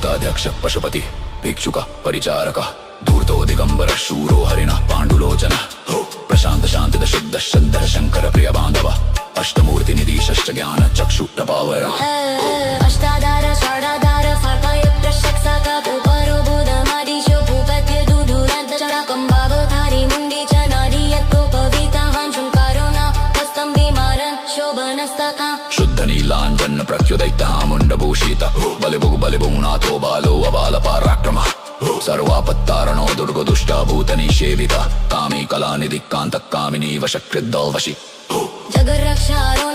लोकाध्यक्ष पशुपति भिक्षुक परिचारक धूर्तो दिगंबर शूरो हरिण पांडुलोचन प्रशांत शांतिद शुद्ध श्रद्धर शंकर प्रिय बांधव अष्टमूर्ति निधि षष्ठ ज्ञान चक्षु प्रभावर अष्टाधार षडाधार फार्पायुक्त शक्साका भूपरो बुधमादिशो भूपत्य दुधुरन्त चराकं भावधारी मुण्डी च नारी यत्कोपवीता हांशुंकारो न हस्तं विमारन् शोभनस्तका शुद्ध नीलांजन प्रत्युदैत्य मुंडभूषित बलिभुगुनाथो बालो अबाल पराक्रम सर्वापत्तारणो दुर्गदुष्ट भूत निषेवित कामी कलानिधि कांत कामिनी वशकृद्दौवशि जगरक्षारो